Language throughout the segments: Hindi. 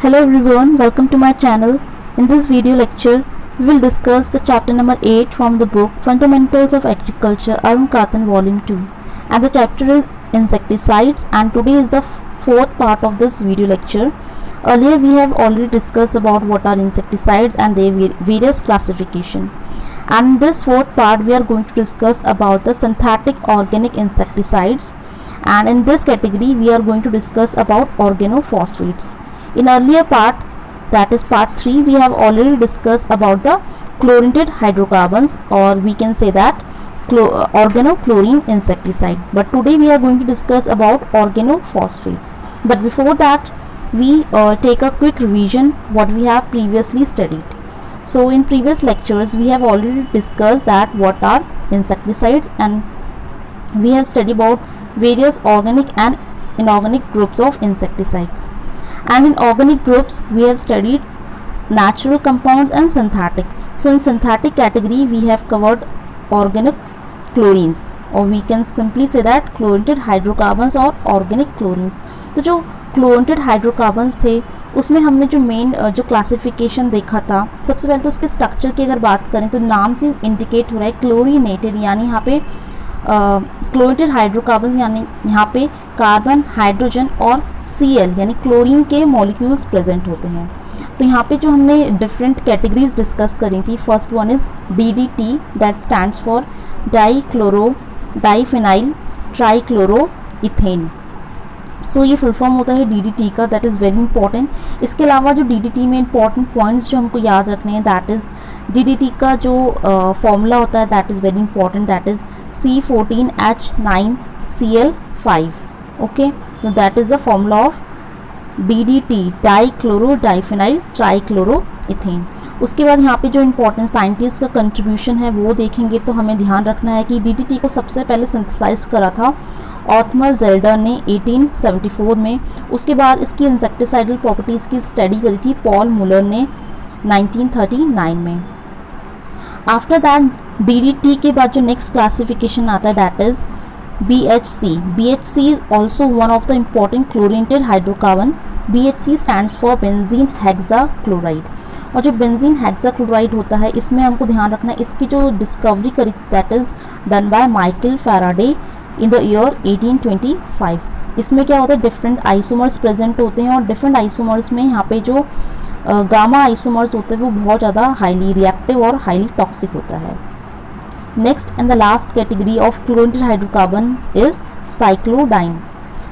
Hello everyone, welcome to my channel. In this video lecture, we will discuss the chapter number 8 from the book Fundamentals of Agriculture, Arun Katyayan Volume 2. And the chapter is Insecticides, and today is the fourth part of this video lecture. Earlier we have already discussed about what are insecticides and their various classification. And in this fourth part we are going to discuss about the synthetic organic insecticides, and in this category we are going to discuss about organophosphates. In earlier part, that is part 3, we have already discussed about the chlorinated hydrocarbons, or we can say that organochlorine insecticide. But today we are going to discuss about organophosphates. But before that, we take a quick revision what we have previously studied. So in previous lectures we have already discussed that what are insecticides, and we have studied about various organic and inorganic groups of insecticides. And in organic groups we have studied natural compounds and synthetic. So in synthetic category we have covered organic chlorines, or we can simply say that chlorinated hydrocarbons और organic chlorines. तो जो chlorinated hydrocarbons थे उसमें हमने जो मेन जो क्लासिफिकेशन देखा था, सबसे पहले तो उसके स्ट्रक्चर की अगर बात करें तो नाम से इंडिकेट हो रहा है क्लोरीनेटेड, यानी यहाँ पे क्लोरिनेटेड हाइड्रोकार्बन यानी यहाँ पे कार्बन, हाइड्रोजन और Cl यानी क्लोरीन के मॉलिक्यूल्स प्रेजेंट होते हैं. तो यहाँ पे जो हमने डिफरेंट कैटेगरीज डिस्कस करी थी, first one is DDT, that stands for dichloro diphenyl trichloro ethane. So ये फुल फॉर्म होता है DDT का, दैट इज़ वेरी इंपॉर्टेंट. इसके अलावा जो DDT में इंपॉर्टेंट पॉइंट्स जो हमको याद रखने हैं, दैट इज़ DDT का जो फॉर्मूला होता है that is very important, that is C14H9Cl5. Okay, तो that is the formula of DDT, dichloro diphenyl trichloro ethane. उसके बाद यहाँ पे जो इंपॉर्टेंट साइंटिस्ट का कंट्रीब्यूशन है वो देखेंगे तो हमें ध्यान रखना है कि DDT को सबसे पहले सिंथेसाइज करा था ऑथमर जेल्डर ने 1874 में. उसके बाद इसकी इंसेक्टिसाइडल प्रॉपर्टीज़ की स्टडी करी थी पॉल मुलर ने 1939 में. आफ्टर दैट DDT के बाद जो नेक्स्ट क्लासिफिकेशन आता है that is BHC. BHC is also one of the important chlorinated hydrocarbon. BHC stands for benzene hexachloride. और जो बेंजीन हेक्साक्लोराइड होता है इसमें हमको ध्यान रखना है इसकी जो डिस्कवरी करी that is done by Michael Faraday in the year 1825. इसमें क्या होता है, डिफरेंट आइसोमर्स प्रेजेंट होते हैं, और डिफरेंट आइसोमर्स में यहाँ पे जो गामा आइसोमर्स होते हैं वो बहुत ज़्यादा हाईली रिएक्टिव और हाईली टॉक्सिक होता है. Next and the last category of chlorinated hydrocarbon is cyclodiene.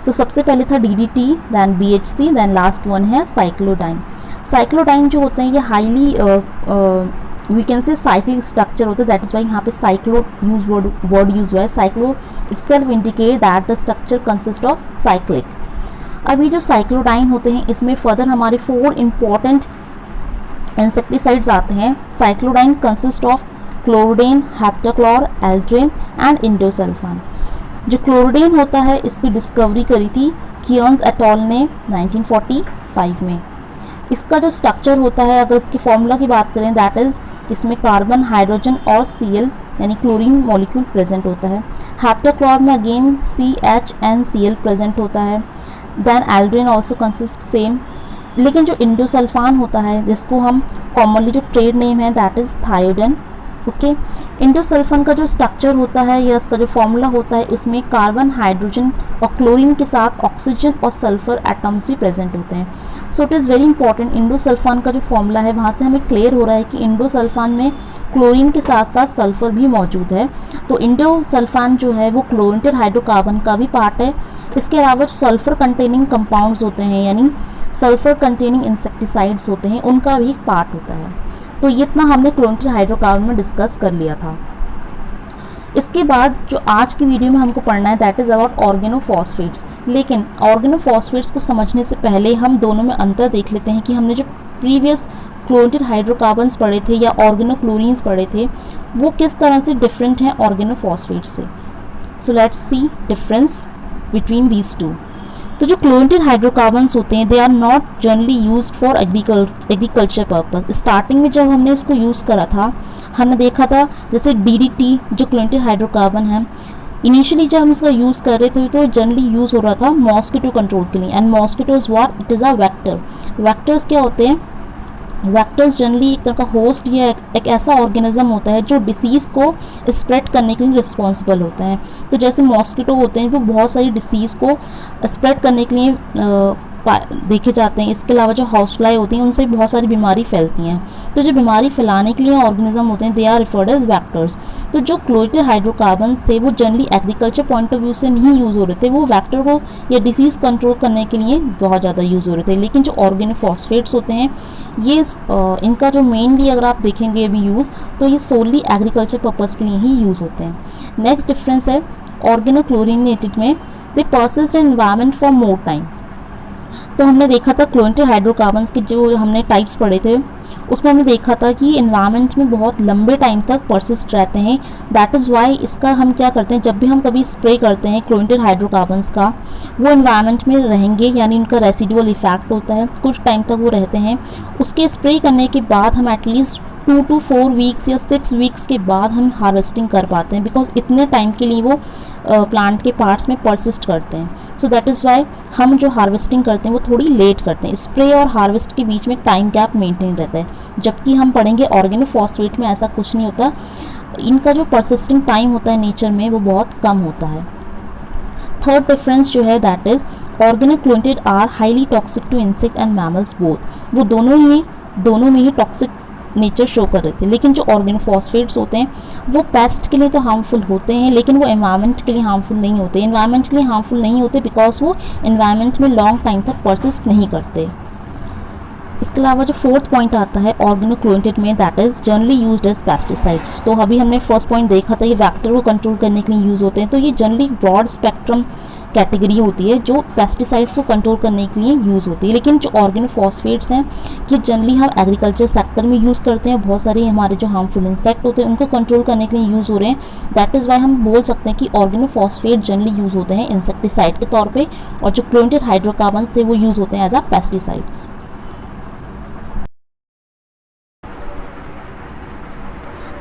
तो सबसे पहले था DDT, then BHC, then last one है साइक्लोडाइन. साइक्लोडाइन जो होते हैं ये highly we can say cyclic structure होता है, दैट इज़ वाई यहाँ पे साइक्लो वर्ड यूज हुआ है. Cyclo itself indicate that the structure consist of cyclic. अभी जो साइक्लोडाइन होते हैं इसमें फर्दर हमारे 4 इंपॉर्टेंट इंसेक्टिसाइड्स आते हैं. Cyclodiene consist of chlordane, heptachlor, aldrin and endosulfan. जो क्लोरोडेन होता है इसकी डिस्कवरी करी थी कियन्स एटॉल ने 1945 में. इसका जो स्ट्रक्चर होता है अगर इसकी फॉर्मूला की बात करें दैट इज़ इसमें कार्बन, हाइड्रोजन और Cl यानी क्लोरीन मॉलिक्यूल प्रेजेंट होता है. हेप्टाक्लोर में अगेन CH&Cl प्रेजेंट होता है. Then aldrin also consist same. लेकिन जो इंडोसल्फान होता है जिसको हम कॉमनली जो ट्रेड नेम है that is thiodan. Okay, endosulfan का जो स्ट्रक्चर होता है या इसका जो फॉर्मूला होता है उसमें कार्बन, हाइड्रोजन और क्लोरीन के साथ ऑक्सीजन और सल्फर एटम्स भी प्रेजेंट होते हैं. So it is very important. Endosulfan का जो फॉर्मूला है वहाँ से हमें क्लियर हो रहा है कि इंडोसल्फान में क्लोरीन के साथ साथ सल्फर भी मौजूद है. तो इंडोसल्फान जो है वो क्लोरिनेटेड हाइड्रोकार्बन का भी पार्ट है. इसके अलावा सल्फर कंटेनिंग कंपाउंड्स होते हैं यानी सल्फर कंटेनिंग इंसेक्टिसाइड्स होते हैं, उनका भी एक पार्ट होता है. तो ये इतना हमने क्लोरिनेटेड हाइड्रोकार्बन में डिस्कस कर लिया था. इसके बाद जो आज की वीडियो में हमको पढ़ना है दैट इज़ अबाउट ऑर्गेनोफॉस्फेट्स. लेकिन ऑर्गेनोफॉस्फेट्स को समझने से पहले हम दोनों में अंतर देख लेते हैं कि हमने जो प्रीवियस क्लोरिनेटेड हाइड्रोकार्बन्स पढ़े थे या ऑर्गेनोक्लोरीन्स पढ़े थे वो किस तरह से डिफरेंट हैं ऑर्गेनोफॉस्फेट्स से. So let's see difference between these two. तो जो क्लोरिनेटेड हाइड्रोकार्बन्स होते हैं they are not generally used for agriculture purpose. Starting में जब हमने इसको यूज़ करा था हमने देखा था जैसे DDT जो क्लोरिनेटेड हाइड्रोकार्बन है इनिशियली जब हम इसका यूज़ कर रहे थे तो जनरली यूज़ हो रहा था मॉस्किटो कंट्रोल के लिए, and mosquito is what, it is a vector. Vectors क्या होते हैं? वेक्टर्स जनरली एक तरह का होस्ट या एक ऐसा ऑर्गेनिज्म होता है जो डिसीज़ को स्प्रेड करने के लिए रिस्पॉन्सिबल होता है। तो जैसे मॉस्किटो होते हैं वो बहुत सारी डिसीज़ को स्प्रेड करने के लिए देखे जाते हैं। इसके अलावा जो हाउस फ्लाई होती हैं उनसे बहुत सारी बीमारी फैलती हैं। तो जो बीमारी फैलाने के लिए ऑर्गेनिज्म होते हैं they are referred as vectors. तो जो क्लोरेटेड हाइड्रोकार्बन्स थे वो generally agriculture point of view से नहीं यूज़ हो रहे थे, वो वेक्टर को या डिसीज़ कंट्रोल करने के लिए बहुत ज़्यादा यूज़ हो रहे थे। लेकिन जो ऑर्गेनोफॉस्फेट्स होते हैं ये इनका जो मेनली अगर आप देखेंगे अभी यूज़, तो ये सोली एग्रीकल्चर पर्पज़ के लिए ही यूज़ होते हैं। नेक्स्ट डिफरेंस है ऑर्गेनोक्लोरिनेटेड में दे persist in environment for more time. तो हमने देखा था क्लोरेटेड हाइड्रोकार्बन्स के जो हमने टाइप्स पढ़े थे उसमें हमने देखा था कि एनवायरनमेंट में बहुत लंबे टाइम तक परसिस्ट रहते हैं। दैट इज़ वाई इसका हम क्या करते हैं, जब भी हम कभी स्प्रे करते हैं क्लोरेटेड हाइड्रोकार्बन्स का, वो एनवायरनमेंट में रहेंगे, यानी उनका रेसिडुअल इफेक्ट होता है, कुछ टाइम तक वो रहते हैं। उसके स्प्रे करने के बाद हम एटलीस्ट 2 to 4 वीक्स या 6 वीक्स के बाद हम हार्वेस्टिंग कर पाते हैं, बिकॉज इतने टाइम के लिए वो प्लांट के पार्ट्स में परसिस्ट करते हैं। सो दैट इज़ वाई हम जो हार्वेस्टिंग करते हैं वो थोड़ी लेट करते हैं। स्प्रे और हार्वेस्ट के बीच में टाइम गैप मेंटेन रहता है, जबकि हम पढ़ेंगे ऑर्गेनोफॉस्फेट में ऐसा कुछ नहीं होता। इनका जो परसिस्टिंग टाइम होता है नेचर में वो बहुत कम होता है। थर्ड डिफरेंस जो है that is organochlorinated are highly toxic to insect and mammals both. वो दोनों में ही टॉक्सिक नेचर शो कर रहे थे। लेकिन जो ऑर्गेनोफॉस्फेट्स होते हैं वो पेस्ट के लिए तो हार्मफुल होते हैं, लेकिन वो एनवायरनमेंट के लिए हार्मफुल नहीं होते। एनवायरनमेंट के लिए हार्मफुल नहीं होते बिकॉज वो एनवायरनमेंट में लॉन्ग टाइम तक परसिस्ट नहीं करते। इसके अलावा जो फोर्थ पॉइंट आता है ऑर्गेनोक्लोरेटेड में that is generally used as pesticides. तो अभी हमने फर्स्ट पॉइंट देखा था ये वेक्टर को कंट्रोल करने के लिए यूज़ होते हैं। तो ये जनरली ब्रॉड स्पेक्ट्रम कैटेगरी होती है जो पेस्टिसाइड्स को कंट्रोल करने के लिए यूज़ होती है। लेकिन जो ऑर्गेनोफॉस्फेट्स हैं ये जनरली हम एग्रीकल्चर सेक्टर में यूज़ करते हैं। बहुत सारे हमारे जो हार्मफुल इंसेक्ट होते हैं उनको कंट्रोल करने के लिए यूज़ हो रहे हैं। दैट इज़ वाई हम बोल सकते हैं कि ऑर्गेनोफॉस्फेट जनरली यूज़ होते हैं इंसेक्टिसाइड के तौर पर, और जो क्लोरेटेड हाइड्रोकार्बन्स थे वो यूज़ होते हैं as a pesticides.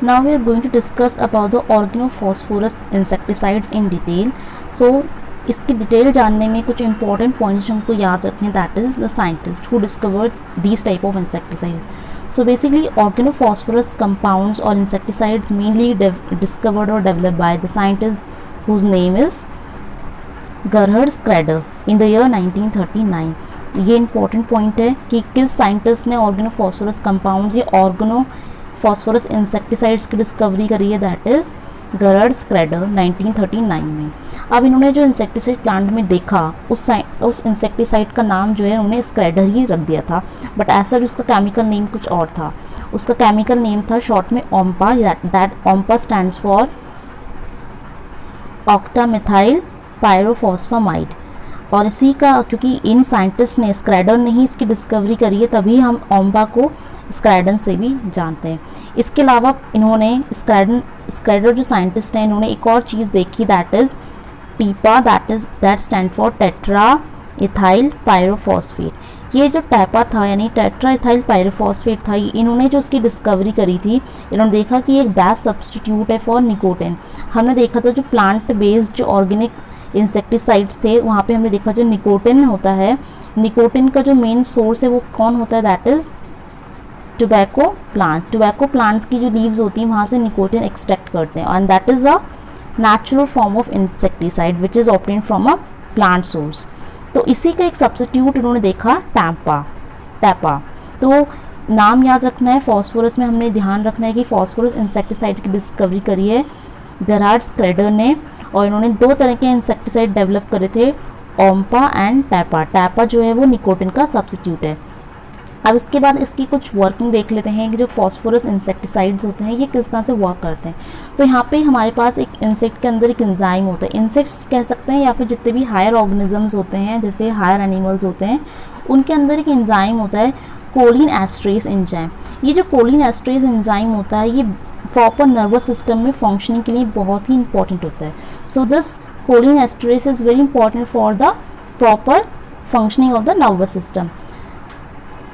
Now we are going to discuss about the organophosphorus insecticides in detail. So इसकी डिटेल जानने में कुछ इंपॉर्टेंट पॉइंट्स हमको याद रखने, that is the scientist who discovered these type of insecticides. So basically organophosphorus compounds और इंसेक्टिसाइड्स मेनली डिस्कवर्ड और developed by the scientist whose name is Gerhard Schrader in the year 1939। ये इंपॉर्टेंट पॉइंट है कि किस साइंटिस्ट ने ऑर्गेनोफॉस्फोरस कंपाउंड्स या ऑर्गेनोफॉस्फोरस इंसेक्टिसाइड्स की डिस्कवरी करी है, दैट इज़ गरहर्ड स्क्रेडर 1939 में। अब इन्होंने जो इंसेक्टिसाइड प्लांट में देखा उस इंसेक्टिसाइड का नाम जो है उन्होंने स्क्रेडर ही रख दिया था, बट ऐसा उसका केमिकल नेम कुछ और था। उसका केमिकल नेम था शॉर्ट में ओम्पा, दैट ओम्पा स्टैंड्स फॉर ऑक्टामिथाइल पायरोफॉस्फामाइड। और इसी का क्योंकि इन साइंटिस्ट ने स्क्रेडर ने ही इसकी डिस्कवरी करी है, तभी हम ओम्पा को स्क्रेडन से भी जानते हैं। इसके अलावा इन्होंने स्क्रेडर जो साइंटिस्ट हैं इन्होंने एक और चीज़ देखी, that is टीपा, that stand for tetra ethyl pyrophosphate. ये जो टैपा था यानी टेट्रा इथाइल पायरोफॉस्फेट था, इन्होंने जो उसकी डिस्कवरी करी थी, इन्होंने देखा कि एक बेस्ट सब्सटीट्यूट है फॉर निकोटिन। हमने देखा था जो प्लांट बेस्ड जो ऑर्गेनिक इंसेक्टिसाइड्स थे वहाँ पे हमने देखा जो निकोटिन होता है, निकोटिन का जो मेन सोर्स है वो कौन होता है, that is tobacco plant. Tobacco plants की जो लीव्स होती हैं वहाँ से निकोटिन एक्सट्रैक्ट करते हैं, and that is a natural form of insecticide which is obtained from a plant source. तो इसी का एक सब्स्टिट्यूट इन्होंने देखा टैपा। तो नाम याद रखना है, फॉस्फोरस में हमने ध्यान रखना है कि फॉस्फोरस इंसेक्टिसाइड की डिस्कवरी करी है गरहार्ड स्क्रेडर ने, और इन्होंने दो तरह के इंसेक्टिसाइड डेवलप करे थे, ओम्पा एंड टैपा। टैपा जो है वो निकोटिन का सब्स्टिट्यूट है। अब इसके बाद इसकी कुछ वर्किंग देख लेते हैं कि जो फॉस्फोरस इंसेक्टिसाइड्स होते हैं ये किस तरह से वर्क करते हैं। तो यहाँ पे हमारे पास एक इंसेक्ट के अंदर एक एंजाइम होता है, इंसेक्ट्स कह सकते हैं या फिर जितने भी हायर ऑर्गेनिजम्स होते हैं जैसे हायर एनिमल्स होते हैं उनके अंदर एक एंजाइम होता है कोलिन एस्ट्रेस एंजाइम। ये जो कोलिन एस्ट्रेस एंजाइम होता है ये प्रॉपर नर्वस सिस्टम में फंक्शनिंग के लिए बहुत ही इंपॉर्टेंट होता है। So this choline esterase is very important for the proper functioning of the nervous system.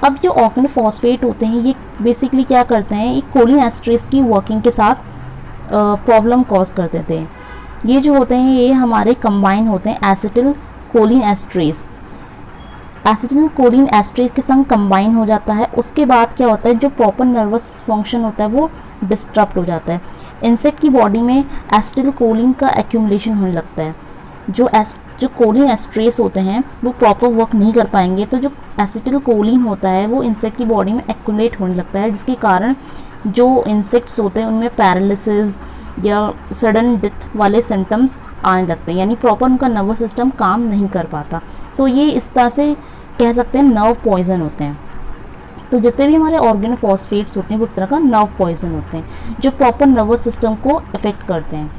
अब जो ऑर्गेनोफॉस्फेट होते हैं ये बेसिकली क्या करते हैं, एक कोलिन एस्ट्रेस की वर्किंग के साथ प्रॉब्लम कॉज करते थे। ये जो होते हैं ये हमारे कंबाइन होते हैं acetyl choline esterase. Acetyl choline esterase के संग कंबाइन हो जाता है। उसके बाद क्या होता है, जो प्रॉपर नर्वस फंक्शन होता है वो डिस्टर्ब हो जाता है। इंसेक्ट की बॉडी में एसिटिल कोलिन का एक्यूमुलेशन होने लगता है। जो कोलिन एस्ट्रेस होते हैं वो प्रॉपर वर्क नहीं कर पाएंगे, तो जो एसिटिल कोलिन होता है वो इंसेक्ट की बॉडी में एक्यूमुलेट होने लगता है, जिसके कारण जो इंसेक्ट्स होते हैं उनमें पैरालिसिस या सडन डेथ वाले सिम्टम्स आने लगते हैं, यानी प्रॉपर उनका नर्वस सिस्टम काम नहीं कर पाता। तो ये इस तरह से कह सकते हैं नर्व पॉइजन होते हैं। तो जितने भी हमारे ऑर्गेनोफॉस्फेट्स होते हैं वो एक तरह का नर्व पॉइजन होते हैं जो प्रॉपर नर्वस सिस्टम को अफेक्ट करते हैं।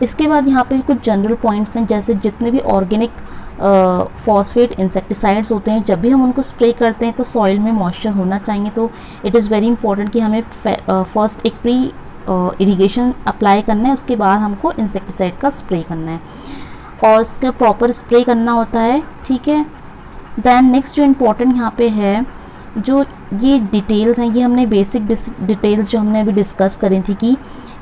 इसके बाद यहाँ पे कुछ जनरल पॉइंट्स हैं, जैसे जितने भी ऑर्गेनिक फॉस्फेट इंसेक्टिसाइड्स होते हैं, जब भी हम उनको स्प्रे करते हैं तो सॉइल में मॉइस्चर होना चाहिए। तो इट इज़ वेरी इंपॉर्टेंट कि हमें फर्स्ट एक प्री इरिगेशन अप्लाई करना है, उसके बाद हमको इंसेक्टिसाइड का स्प्रे करना है और इसका प्रॉपर स्प्रे करना होता है, ठीक है। देन नेक्स्ट जो इम्पोर्टेंट यहाँ पे है, जो ये डिटेल्स हैं, ये हमने बेसिक डिटेल्स जो हमने अभी डिस्कस करी थी कि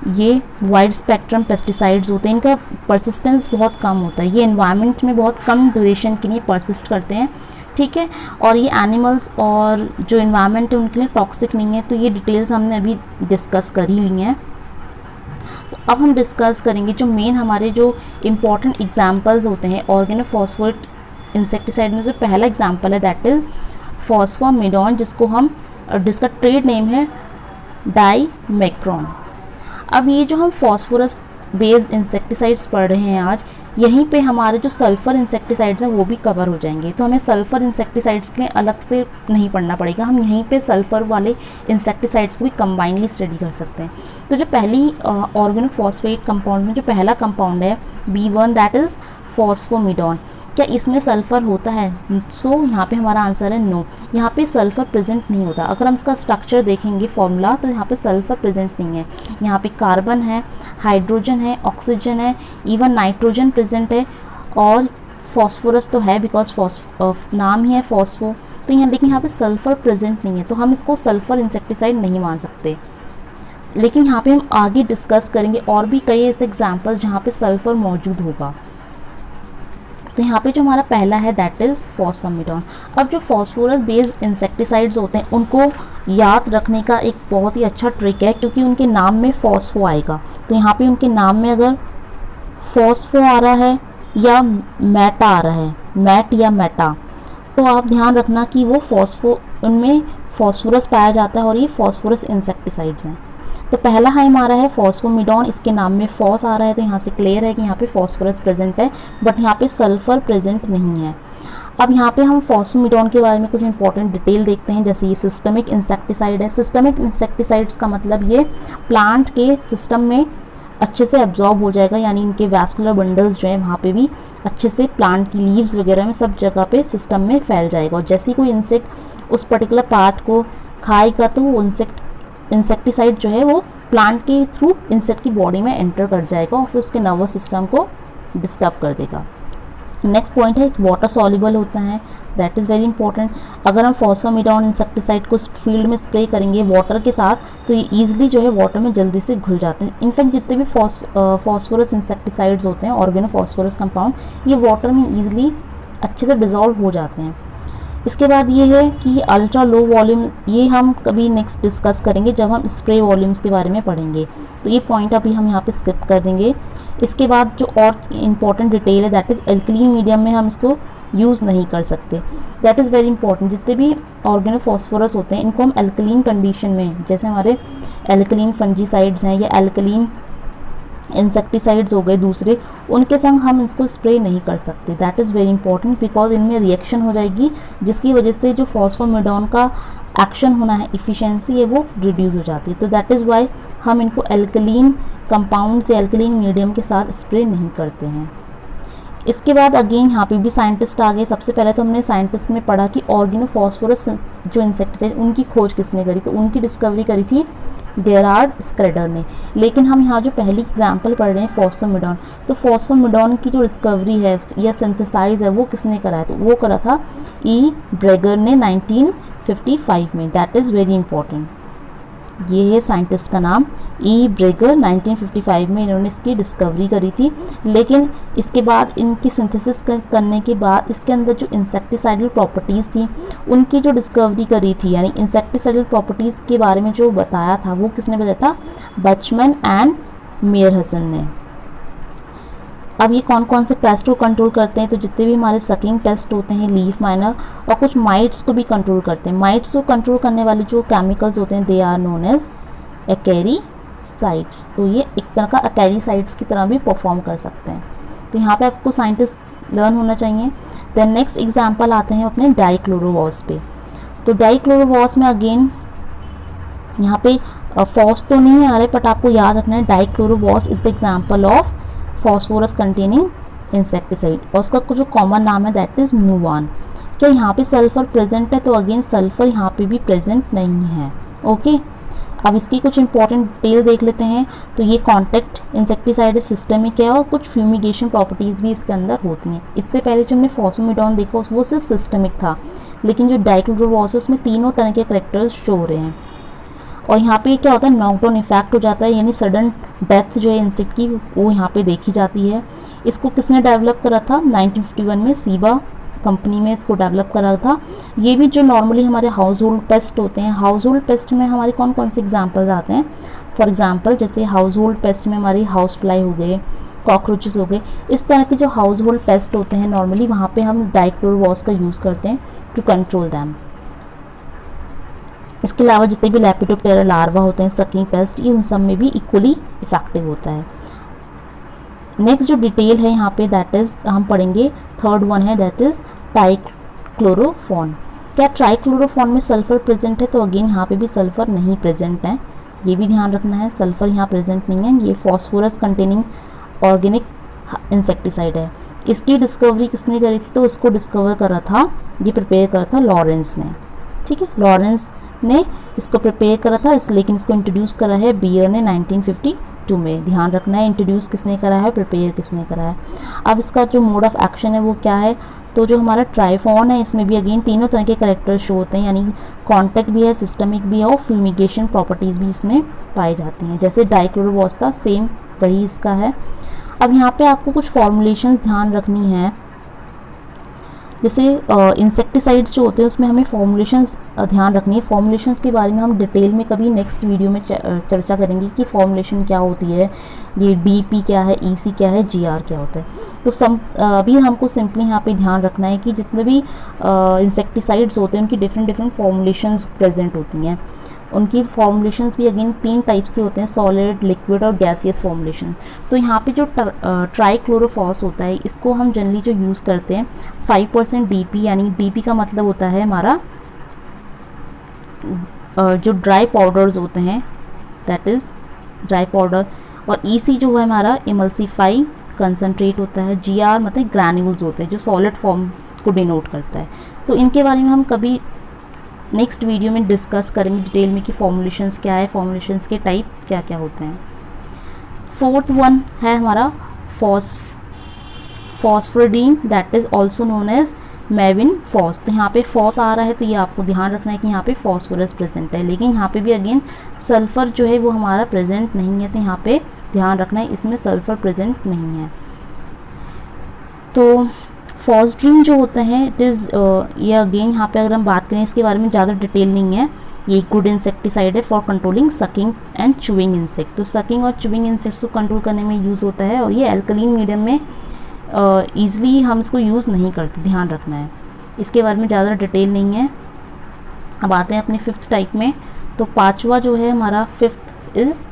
ये वाइड स्पेक्ट्रम पेस्टिसाइड्स होते हैं, इनका परसिस्टेंस बहुत कम होता है, ये एनवायरनमेंट में बहुत कम ड्यूरेशन के लिए परसिस्ट करते हैं, ठीक है। और ये एनिमल्स और जो एनवायरनमेंट है उनके लिए टॉक्सिक नहीं है। तो ये डिटेल्स हमने अभी डिस्कस कर ही ली हैं। तो अब हम डिस्कस करेंगे जो मेन हमारे जो इम्पॉर्टेंट एग्जांपल्स होते हैं ऑर्गेनोफॉस्फेट इंसेक्टिसाइड में। जो पहला एग्जांपल है दैट इज़ फॉस्फोमिडॉन, जिसका ट्रेड नेम है डाइमेक्रॉन। अब ये जो हम फॉस्फोरस बेस्ड इंसेक्टिसाइड्स पढ़ रहे हैं आज, यहीं पे हमारे जो सल्फ़र इंसेक्टिसाइड्स हैं वो भी कवर हो जाएंगे। तो हमें सल्फ़र इंसेक्टिसाइड्स के लिए अलग से नहीं पढ़ना पड़ेगा, हम यहीं पे सल्फ़र वाले इंसेक्टिसाइड्स को भी कंबाइनली स्टडी कर सकते हैं। तो जो पहली ऑर्गेनोफॉस्फेट कंपाउंड में जो पहला कंपाउंड है B1 दैट इज़ फॉस्फोमिडॉन, क्या इसमें सल्फ़र होता है? सो यहाँ पे हमारा आंसर है नो, यहाँ पे सल्फ़र प्रेजेंट नहीं होता। अगर हम इसका स्ट्रक्चर देखेंगे फॉर्मूला, तो यहाँ पे सल्फ़र प्रेजेंट नहीं है। यहाँ पे कार्बन है, हाइड्रोजन है, ऑक्सीजन है, इवन नाइट्रोजन प्रेजेंट है और फॉस्फोरस तो है बिकॉज नाम ही है फॉस्फो। तो यहाँ लेकिन यहाँ पे सल्फ़र प्रेजेंट नहीं है, तो हम इसको सल्फ़र इंसेक्टिसाइड नहीं मान सकते। लेकिन यहाँ पे हम आगे डिस्कस करेंगे और भी कई ऐसे एग्जाम्पल्स जहाँ पे सल्फ़र मौजूद होगा। तो यहाँ पे जो हमारा पहला है दैट इज़ फॉस्फोमिडॉन। अब जो फॉस्फोरस बेस्ड इंसेक्टिसाइड्स होते हैं उनको याद रखने का एक बहुत ही अच्छा ट्रिक है, क्योंकि उनके नाम में फॉस्फो आएगा। तो यहाँ पे उनके नाम में अगर फॉस्फो आ रहा है या मेटा आ रहा है, मैट या मेटा, तो आप ध्यान रखना कि वो उनमें फॉस्फोरस पाया जाता है और ये फॉस्फोरस इंसेक्टिसाइड्स हैं। तो पहला है हमारा है फॉस्फोमिडॉन, इसके नाम में फॉस आ रहा है, तो यहाँ से क्लियर है कि यहाँ पे फॉस्फोरस प्रेजेंट है, बट यहाँ पे सल्फ़र प्रेजेंट नहीं है। अब यहाँ पे हम फॉस्फोमिडॉन के बारे में कुछ इंपॉर्टेंट डिटेल देखते हैं, जैसे ये सिस्टमिक इंसेक्टिसाइड है। सिस्टमिक इंसेक्टिसाइड्स का मतलब ये प्लांट के सिस्टम में अच्छे से एब्जॉर्ब हो जाएगा, यानी इनके वैस्कुलर बंडल्स जो है वहाँ पे भी अच्छे से प्लांट की लीव्स वगैरह में सब जगह पे सिस्टम में फैल जाएगा। और जैसे कोई इंसेक्ट उस पर्टिकुलर पार्ट को खाएगा तो वो इंसेक्टिसाइड जो है वो प्लांट के थ्रू इंसेक्ट की बॉडी में एंटर कर जाएगा और फिर उसके नर्वस सिस्टम को डिस्टर्ब कर देगा। नेक्स्ट पॉइंट है वाटर सॉल्युबल होता है, दैट इज़ वेरी इंपॉर्टेंट। अगर हम फॉस्फोमिडॉन इंसेक्टिसाइड को फील्ड में स्प्रे करेंगे वाटर के साथ, तो ये ईजिली जो है वाटर में जल्दी से घुल जाते हैं। इनफैक्ट जितने भी फॉस्फोरस इंसेक्टिसाइड्स होते हैं ऑर्गेनोफॉस्फोरस कंपाउंड, ये वाटर में ईजिली अच्छे से डिज़ोल्व हो जाते हैं। इसके बाद ये है कि अल्ट्रा लो वॉल्यूम, ये हम कभी नेक्स्ट डिस्कस करेंगे जब हम स्प्रे वॉल्यूम्स के बारे में पढ़ेंगे, तो ये पॉइंट अभी हम यहाँ पे स्किप कर देंगे। इसके बाद जो और इम्पॉर्टेंट डिटेल है दैट इज़ एल्कलीन मीडियम में हम इसको यूज़ नहीं कर सकते, दैट इज़ वेरी इंपॉर्टेंट। जितने भी ऑर्गेनोफॉस्फोरस होते हैं इनको हम एल्कलीन कंडीशन में, जैसे हमारे एल्कलीन फंजीसाइड्स हैं या एल्कलीन इंसेक्टिसाइड्स हो गए दूसरे, उनके संग हम इसको स्प्रे नहीं कर सकते, that is very important because इनमें रिएक्शन हो जाएगी जिसकी वजह से जो फॉस्फोमिडॉन का एक्शन होना है, इफ़िशियंसी है, वो रिड्यूस हो जाती है। तो दैट इज़ वाई हम इनको एल्कलीन कंपाउंड से एल्कलीन मीडियम के साथ स्प्रे नहीं करते हैं। इसके बाद अगेन यहाँ पे भी साइंटिस्ट आ गए। सबसे पहले तो हमने साइंटिस्ट में पढ़ा कि ऑर्गेनोफॉस्फोरस जो इंसेक्टिसाइड उनकी खोज किसने करी, तो उनकी डिस्कवरी करी थी गेरार्ड स्क्रेडर ने। लेकिन हम यहाँ जो पहली एग्जांपल पढ़ रहे हैं फॉस्फोमिडॉन, तो फॉस्फोमिडॉन की जो डिस्कवरी है या सिंथेसाइज है वो किसने करा है, तो वो करा था ई ब्रेगर ने 1955 में, दैट इज़ वेरी इंपॉर्टेंट। ये है साइंटिस्ट का नाम ई ब्रेगर। 1955 में इन्होंने इसकी डिस्कवरी करी थी, लेकिन इसके बाद इनकी सिंथेसिस करने के बाद इसके अंदर जो इंसेक्टिसाइडल प्रॉपर्टीज़ थी उनकी जो डिस्कवरी करी थी, यानी इंसेक्टिसाइडल प्रॉपर्टीज़ के बारे में जो बताया था वो किसने बताया था? बचमैन एंड मेयर हसन ने। अब ये कौन कौन से पेस्ट को कंट्रोल करते हैं? तो जितने भी हमारे सकिंग पेस्ट होते हैं, लीफ माइनर, और कुछ माइट्स को भी कंट्रोल करते हैं। माइट्स को कंट्रोल करने वाले जो केमिकल्स होते हैं दे आर नोन एज एक्रेरीसाइड्स। तो ये एक तरह का एक्रेरीसाइड्स की तरह भी परफॉर्म कर सकते हैं। तो यहाँ पे आपको साइंटिस्ट लर्न होना चाहिए। देन नेक्स्ट एग्जाम्पल आते हैं अपने डाइक्लोरोवॉस पे। तो डाइक्लोरोवॉस में अगेन यहाँ पे फॉस तो नहीं आ रहे, बट आपको याद रखना है dichlorvos is the example of phosphorus containing insecticide, और उसका जो कॉमन नाम है दैट इज नुवान। क्या यहाँ पे सल्फर प्रेजेंट है? तो अगेन सल्फर यहाँ पे भी प्रेजेंट नहीं है। ओके, अब इसकी कुछ इंपॉर्टेंट डिटेल देख लेते हैं। तो ये कॉन्टैक्ट इंसेक्टिसाइड सिस्टमिक है और कुछ फ्यूमिगेशन प्रॉपर्टीज़ भी इसके अंदर होती हैं। इससे पहले जो हमने फॉस्फोमिडॉन देखा वो सिर्फ सिस्टमिक था, लेकिन जो डाइक्लोरोवॉस है उसमें तीनों तरह के करेक्टर्स शो हो रहे हैं। और यहाँ पे क्या होता है? नॉकडाउन इफेक्ट हो जाता है, यानी सडन डेथ जो है इंसेक्ट की वो यहाँ पे देखी जाती है। इसको किसने डेवलप करा था? 1951 में सीबा कंपनी में इसको डेवलप करा था। ये भी जो नॉर्मली हमारे हाउस होल्ड पेस्ट होते हैं, हाउस होल्ड पेस्ट में हमारे कौन कौन से एग्जाम्पल्स आते हैं? फॉर एग्जाम्पल जैसे हाउस होल्ड पेस्ट में हमारी हाउस फ्लाई हो गए, कॉकरोचेस हो गए, इस तरह के जो हाउस होल्ड पेस्ट होते हैं नॉर्मली वहाँ पे हम डाइक्लोरोवॉस का यूज़ करते हैं टू कंट्रोल दैम। इसके अलावा जितने भी लेपिडोप्टेरा लार्वा होते हैं, सकिंग पेस्ट, ये उन सब में भी इक्वली इफेक्टिव होता है। नेक्स्ट जो डिटेल है यहाँ पे दैट इज हम पढ़ेंगे, थर्ड वन है दैट इज ट्राइक्लोरोफॉन। क्या ट्राइक्लोरोफॉन में सल्फर प्रेजेंट है? तो अगेन यहाँ पे भी सल्फर नहीं प्रेजेंट है, ये भी ध्यान रखना है, सल्फर यहाँ प्रेजेंट नहीं है। ये फॉस्फोरस कंटेनिंग ऑर्गेनिक इंसेक्टिसाइड है। इसकी डिस्कवरी किसने करी थी? तो उसको डिस्कवर करा था, ये प्रिपेयर करा था लॉरेंस ने। ठीक है, लॉरेंस ने इसको प्रिपेयर करा था, लेकिन इसको इंट्रोड्यूस करा है बियर ने 1952 में। ध्यान रखना है इंट्रोड्यूस किसने करा है, प्रिपेयर किसने करा है। अब इसका जो मोड ऑफ एक्शन है वो क्या है? तो जो हमारा ट्राइफॉन है इसमें भी अगेन तीनों तरह के करेक्टर्स शो होते हैं, यानी कॉन्टैक्ट भी है, सिस्टमिक भी है और फ्यूमिगेशन प्रॉपर्टीज़ भी इसमें पाई जाती हैं। जैसे डाइक्लोरोवॉस था सेम वही इसका है। अब यहाँ पे आपको कुछ फॉर्मुलेशंस ध्यान रखनी है। जैसे इंसेक्टिसाइड्स जो होते हैं उसमें हमें फॉर्मुलेशंस ध्यान रखनी है। फॉर्मुलेशंस के बारे में हम डिटेल में कभी नेक्स्ट वीडियो में चर्चा करेंगे कि फॉर्मुलेशन क्या होती है, ये डीपी क्या है, ईसी क्या है, जीआर क्या होता है। तो अभी हमको सिंपली यहाँ पे ध्यान रखना है कि जितने भी इंसेक्टिसाइड्स होते हैं उनकी डिफरेंट फॉर्मुलेशंस प्रेजेंट होती हैं। उनकी फॉर्मुलेशंस भी अगेन 3 टाइप्स के होते हैं, सॉलिड, लिक्विड और गैसियस फॉर्मुलेशन। तो यहाँ पे जो ट्राइक्लोरोफॉस होता है इसको हम जनरली जो यूज़ करते हैं 5% डीपी, यानी डीपी का मतलब होता है हमारा जो ड्राई पाउडर्स होते हैं दैट इज़ ड्राई पाउडर, और ईसी जो है हमारा इमल्सिफाई कंसनट्रेट होता है, जीआर मतलब ग्रैन्यूल्स होते हैं जो सॉलिड फॉर्म को डिनोट करता है। तो इनके बारे में हम कभी नेक्स्ट वीडियो में डिस्कस करेंगे डिटेल में कि फॉर्मुलेशंस क्या है, फॉर्मुलेशंस के टाइप क्या क्या होते हैं। फोर्थ वन है हमारा phosphamidon that is also known as mevinphos. तो यहाँ पे फॉस आ रहा है तो ये आपको ध्यान रखना है कि यहाँ पे फॉस्फोरस प्रेजेंट है, लेकिन यहाँ पे भी अगेन सल्फर जो है वो हमारा प्रेजेंट नहीं है, तो यहाँ पे ध्यान रखना है इसमें सल्फर प्रेजेंट नहीं है। तो फॉस्ड्रीन जो होते हैं इट इज़ ये अगेन यहाँ पे अगर हम बात करें इसके बारे में ज़्यादा डिटेल नहीं है, ये गुड इंसेक्टिसाइड है for controlling sucking and chewing insect. तो सकिंग और चुविंग इंसेक्ट्स को कंट्रोल करने में यूज़ होता है, और ये एल्कलीन मीडियम में ईजिली हम इसको यूज़ नहीं करते, ध्यान रखना है। इसके बारे में ज़्यादा डिटेल नहीं है। अब आते हैं अपने 5th टाइप में। तो 5वां जो है हमारा 5th इज़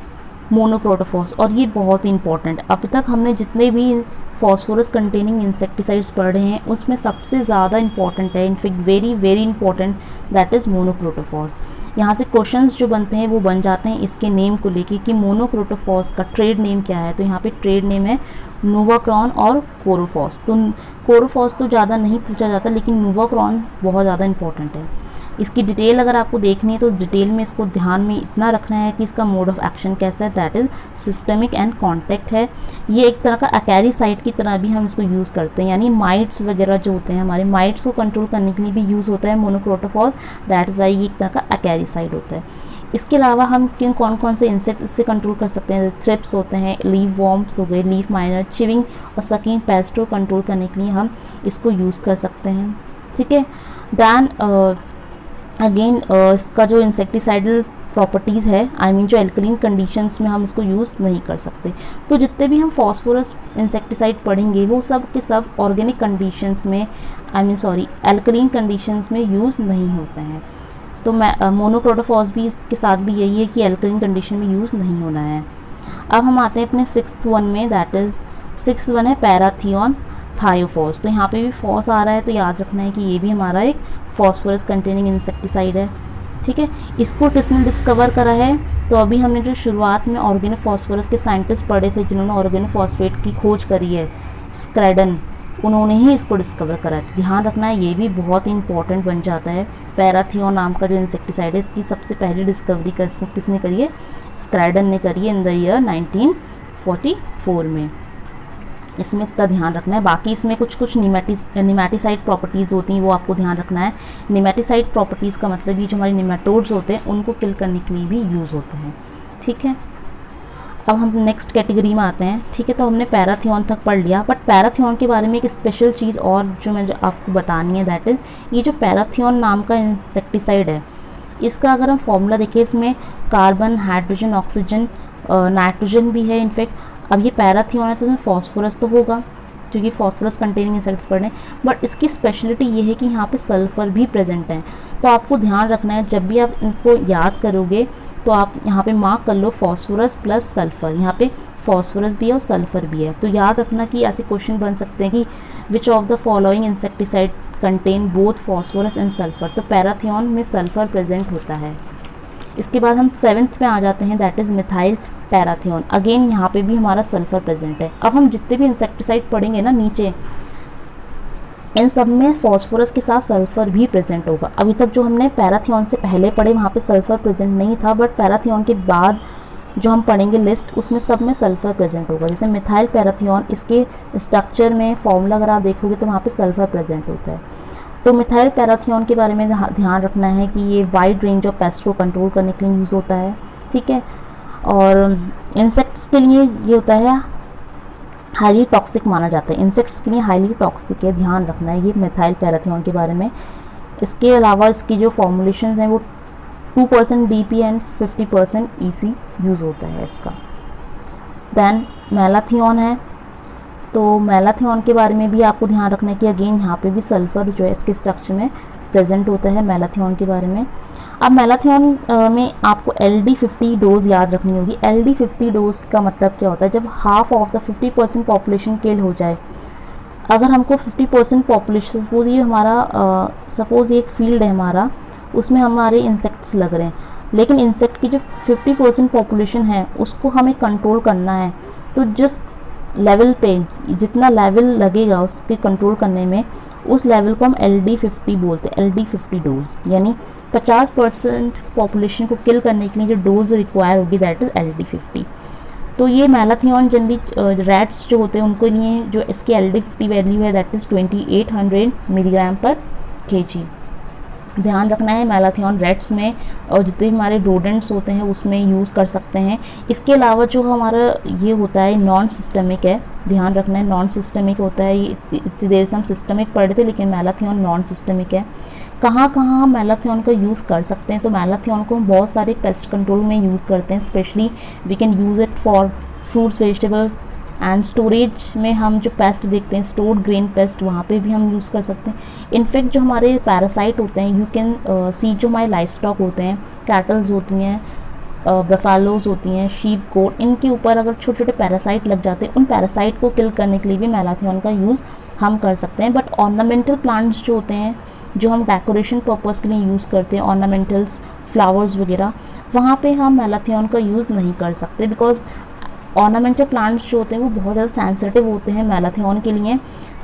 मोनोक्रोटोफॉस, और ये बहुत ही इंपॉर्टेंट। अब तक हमने जितने भी फॉस्फोरस कंटेनिंग इंसेक्टिसाइड्स पढ़े हैं उसमें सबसे ज़्यादा इंपॉर्टेंट है, in fact very very important that is monocrotophos. यहाँ से क्वेश्चंस जो बनते हैं वो बन जाते हैं इसके नेम को लेके कि मोनोक्रोटोफॉस का ट्रेड नेम क्या है। तो यहाँ पे ट्रेड नेम है नोवाक्रॉन और कोरोफॉस। तो कोरोफॉस तो ज़्यादा नहीं पूछा जाता, लेकिन नोवाक्रॉन बहुत ज़्यादा इंपॉर्टेंट है। इसकी डिटेल अगर आपको देखनी है तो डिटेल में इसको ध्यान में इतना रखना है कि इसका मोड ऑफ एक्शन कैसा है, that is systemic and contact है। ये एक तरह का एक्रेरीसाइड की तरह भी हम इसको यूज़ करते हैं, यानी माइट्स वगैरह जो होते हैं हमारे माइट्स को कंट्रोल करने के लिए भी यूज़ होता है मोनोक्रोटोफॉस, दैट इज़ वाई ये एक तरह का एक्रेरीसाइड होता है। इसके अलावा हम किन कौन कौन से इंसेक्ट इससे कंट्रोल कर सकते हैं, थ्रिप्स होते हैं, लीफ वॉर्म्स हो गए, लीफ माइनर, चिविंग और सकिंग पेस्ट को कंट्रोल करने के लिए हम इसको यूज़ कर सकते हैं। ठीक है, दैन अगेन इसका जो इंसेक्टिसाइडल प्रॉपर्टीज़ है, आई मीन जो एल्कलीन कंडीशंस में हम इसको यूज़ नहीं कर सकते। तो जितने भी हम फॉस्फोरस इंसेक्टिसाइड पढ़ेंगे वो सब के सब ऑर्गेनिक कंडीशंस में, I mean sorry alkaline conditions में यूज़ नहीं होते हैं। तो मोनोक्रोटोफॉस भी इसके साथ भी यही है कि एल्कलीन कंडीशन में यूज़ नहीं होना है। अब हम आते हैं अपने 6th वन में, दैट इज़ 6th वन है पैराथियन थायोफॉस। तो यहाँ पे भी फॉस आ रहा है, तो याद रखना है कि ये भी हमारा एक फॉस्फोरस कंटेनिंग इंसेक्टिसाइड है। ठीक है, इसको किसने डिस्कवर करा है, तो अभी हमने जो शुरुआत में ऑर्गेनोफॉस्फोरस के साइंटिस्ट पढ़े थे जिन्होंने ऑर्गेनोफॉस्फेट की खोज करी है, स्क्रेडन, उन्होंने ही इसको डिस्कवर करा है। तो ध्यान रखना है, ये भी बहुत ही इंपॉर्टेंट बन जाता है। पैराथियन नाम का जो इंसेक्टिसाइड है, इसकी सबसे पहली डिस्कवरी किसने करी है, स्क्रेडन ने करी है इन द ईयर 1944 में। इसमें इतना ध्यान रखना है। बाकी इसमें कुछ निमेटिसाइड प्रॉपर्टीज़ होती हैं, वो आपको ध्यान रखना है। निमेटिसाइड प्रॉपर्टीज़ का मतलब ये जो हमारे निमेटोड्स होते हैं उनको किल करने के लिए भी यूज़ होते हैं। ठीक है, अब हम नेक्स्ट कैटेगरी में आते हैं। ठीक है, तो हमने पैराथियन तक पढ़ लिया, बट पैराथियन के बारे में एक स्पेशल चीज़ और जो मैं आपको बतानी है, दैट इज़ ये जो पैराथियन नाम का इंसेक्टिसाइड है, इसका अगर हम फॉर्मूला देखें, इसमें कार्बन, हाइड्रोजन, ऑक्सीजन, नाइट्रोजन भी है इनफैक्ट। अब ये पैराथियन है तो इसमें फॉस्फोरस तो होगा क्योंकि फॉस्फोरस कंटेनिंग इंसेक्ट्स पढ़ रहे हैं, बट इसकी स्पेशलिटी ये है कि यहाँ पे सल्फ़र भी प्रेजेंट है। तो आपको ध्यान रखना है, जब भी आप इनको याद करोगे तो आप यहाँ पे मार्क कर लो फॉस्फोरस प्लस सल्फ़र। यहाँ पे फॉस्फोरस भी है और सल्फ़र भी है। तो याद रखना कि ऐसे क्वेश्चन बन सकते हैं कि which of the following insecticide contain both phosphorus and sulphur. तो पैराथियन में सल्फ़र प्रेजेंट होता है। इसके बाद हम 7th में आ जाते हैं, that is methyl parathion. Again यहाँ पे भी हमारा सल्फ़र प्रेजेंट है। अब हम जितने भी इंसेक्टिसाइड पढ़ेंगे ना नीचे, इन सब में फॉस्फोरस के साथ सल्फ़र भी प्रेजेंट होगा। अभी तक जो हमने पैराथियन से पहले पढ़े वहाँ पे सल्फ़र प्रेजेंट नहीं था, बट पैराथियन के बाद जो हम पढ़ेंगे लिस्ट, उसमें सब में सल्फ़र प्रेजेंट होगा। जैसे मिथाइल पैराथियन, इसके स्ट्रक्चर में फॉर्मूला अगर आप देखोगे तो वहाँ पे सल्फ़र प्रेजेंट होता है। तो मिथाइल पैराथियन के बारे में ध्यान रखना है कि ये वाइड रेंज ऑफ पेस्ट को कंट्रोल करने के लिए यूज़ होता है। ठीक है, और इंसेक्ट्स के लिए ये होता है हाईली टॉक्सिक माना जाता है। इंसेक्ट्स के लिए हाईली टॉक्सिक है, ध्यान रखना है ये मिथाइल पैराथियन के बारे में। इसके अलावा इसकी जो फॉर्मुलेशंस हैं वो 2% DP एंड 50% EC यूज़ होता है इसका। दैन मैलाथियन है, तो मैलाथियन के बारे में भी आपको ध्यान रखना है कि अगेन यहाँ पे भी सल्फ़र जो है इसके स्ट्रक्चर में प्रेजेंट होता है मैलाथियन के बारे में। अब मैलाथियन में आपको LD50 डोज याद रखनी होगी। LD50 डोज का मतलब क्या होता है, जब हाफ ऑफ द 50% पॉपुलेशन किल हो जाए। अगर हमको 50% पॉपुलेशन, सपोज ये हमारा सपोज एक फील्ड है हमारा, उसमें हमारे इंसेक्ट्स लग रहे हैं, लेकिन इंसेक्ट की जो 50% पॉपुलेशन है उसको हमें कंट्रोल करना है। तो जिस लेवल पे जितना लेवल लगेगा उसके कंट्रोल करने में, उस लेवल को हम LD50 बोलते हैं, LD50 डोज, यानी 50% पॉपुलेशन को किल करने के लिए जो डोज रिक्वायर होगी दैट इज़ LD50। तो ये मैलाथियन जनरली रैट्स जो होते हैं उनको लिए जो इसकी LD50 वैल्यू है दैट इज़ 2800 मिलीग्राम पर kg। ध्यान रखना है मैलाथियन रैट्स में और जितने भी हमारे रोडेंट्स होते हैं उसमें यूज़ कर सकते हैं। इसके अलावा जो हमारा ये होता है नॉन सिस्टमिक है, ध्यान रखना है नॉन सिस्टमिक होता है। ये इतनी देर से हम सिस्टमिक पढ़ रहे थे, लेकिन मैलाथियन नॉन सिस्टमिक है। कहाँ कहाँ हम मैलाथियन का यूज़ कर सकते हैं, तो मैलाथियन को हम बहुत सारे पेस्ट कंट्रोल में यूज़ करते हैं। Specially we can use it for fruits, vegetable and storage में हम जो पेस्ट देखते हैं स्टोर्ड ग्रेन पेस्ट, वहाँ पे भी हम यूज़ कर सकते हैं। इनफैक्ट जो हमारे पैरासाइट होते हैं, यू कैन सी जो हमारे लाइफ स्टॉक होते हैं, कैटल्स होती हैं, बफेलोज होती हैं, शीप गोट, इनके ऊपर अगर छोटे छोटे पैरासाइट लग जाते हैं, उन पैरासाइट को किल करने के लिए भी मैलाथियन का यूज़ हम कर सकते हैं। बट ऑर्नामेंटल प्लांट्स जो होते हैं, जो हम डेकोरेशन पर्पज़ के लिए यूज़ करते हैं, ऑर्नामेंटल्स, फ्लावर्स वगैरह, वहाँ पे हम मैलाथियन का यूज़ नहीं कर सकते, बिकॉज ऑर्नामेंटल प्लांट्स जो होते हैं वो बहुत ज़्यादा सेंसिटिव होते हैं मैलाथियन के लिए।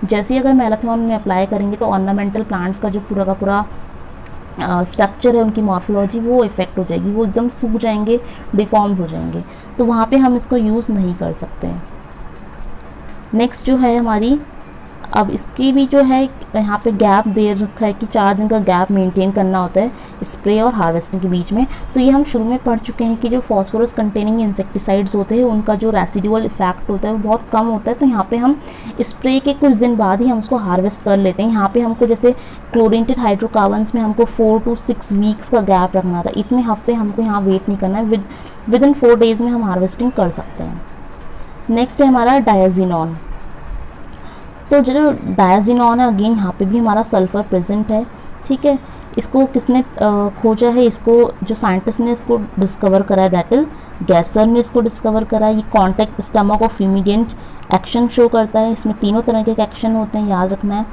जैसे ही अगर मैलाथियन में अप्लाई करेंगे तो ऑर्नामेंटल प्लांट्स का जो पूरा का पूरा स्ट्रक्चर है, उनकी मॉर्फोलॉजी वो इफ़ेक्ट हो जाएगी, वो एकदम सूख जाएंगे, डिफॉर्म्ड हो जाएंगे, तो वहाँ पे हम इसको यूज़ नहीं कर सकते हैं। नेक्स्ट जो है हमारी अब इसकी भी जो है यहाँ पे गैप दे रखा है कि 4 दिन का गैप मेंटेन करना होता है स्प्रे और हार्वेस्टिंग के बीच में। तो ये हम शुरू में पढ़ चुके हैं कि जो फॉस्फोरस कंटेनिंग इंसेक्टिसाइड्स होते हैं उनका जो रेसिडुअल इफेक्ट होता है वो बहुत कम होता है। तो यहाँ पे हम स्प्रे के कुछ दिन बाद ही हम उसको हार्वेस्ट कर लेते हैं। यहाँ पे हमको जैसे क्लोरीनेटेड हाइड्रोकार्बन्स में हमको 4 to 6 वीक्स का गैप रखना था, इतने हफ्ते हमको यहाँ वेट नहीं करना है, विद इन 4 days में हम हार्वेस्टिंग कर सकते हैं। नेक्स्ट है हमारा डायाजीनॉन। तो जो डायाजीनॉन है अगेन यहाँ पे भी हमारा सल्फर प्रेजेंट है, ठीक है। इसको किसने खोजा है, इसको जो साइंटिस्ट ने इसको डिस्कवर करा है दैट इज गैसर ने इसको डिस्कवर करा है। ये कॉन्टैक्ट स्टमक और फ्यूमिगेंट एक्शन शो करता है। इसमें तीनों तरह के एक्शन होते हैं, याद रखना है।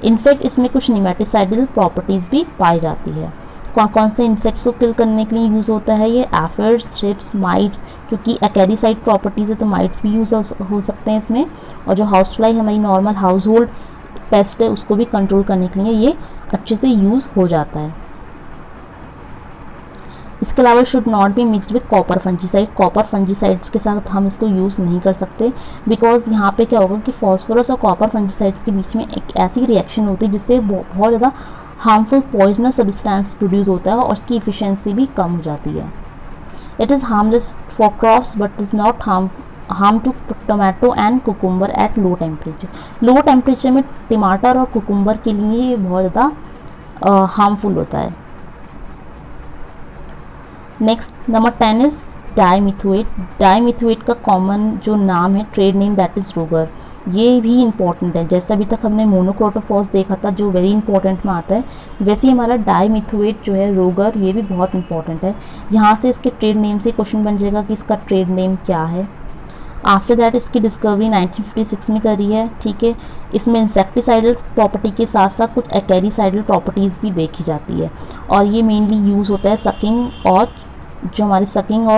इनफैक्ट इसमें कुछ निमेटिसाइडल प्रॉपर्टीज़ भी पाई जाती है। कौन कौन से इंसेक्ट्स को किल करने के लिए यूज़ होता है ये, एफिड्स, थ्रिप्स, माइट्स, क्योंकि एक्रेडिसाइड प्रॉपर्टीज़ है तो माइट्स भी यूज़ हो सकते हैं इसमें। और जो हाउस फ्लाई हमारी नॉर्मल हाउस होल्ड पेस्ट है उसको भी कंट्रोल करने के लिए ये अच्छे से यूज़ हो जाता है। इसके अलावा should not be mixed with copper fungicide. Copper fungicides के साथ हम इसको यूज़ नहीं कर सकते, बिकॉज यहाँ पे क्या होगा कि फॉस्फोरस और कॉपर फंजीसाइड्स के बीच में एक ऐसी रिएक्शन होती है जिससे बहुत ज़्यादा हार्मफुल पॉइजनस सब्सटेंस प्रोड्यूस होता है और इसकी इफिशियंसी भी कम हो जाती है। It is harmless for crops but is not harm to tomato and cucumber at low temperature. Low temperature में टमाटर और कुकुम्बर के लिए ये बहुत ज़्यादा हार्मफुल होता है। Next number 10 is dimethoate. Dimethoate का कॉमन जो नाम है, ट्रेड नेम, दैट इज़ रोगर। ये भी इंपॉर्टेंट है। जैसे अभी तक हमने मोनोक्रोटोफॉस देखा था जो वेरी इंपॉर्टेंट में आता है, वैसे ही हमारा डाइमिथोएट जो है रोगर, ये भी बहुत इंपॉर्टेंट है। यहाँ से इसके ट्रेड नेम से क्वेश्चन बन जाएगा कि इसका ट्रेड नेम क्या है। आफ्टर दैट इसकी डिस्कवरी 1956 में करी है, ठीक है। इसमें इंसेक्टिसाइडल प्रॉपर्टी के साथ साथ कुछ एक्रेडिसाइडल प्रॉपर्टीज़ भी देखी जाती है और ये मेनली यूज़ होता है सकिंग, और जो हमारी सकिंग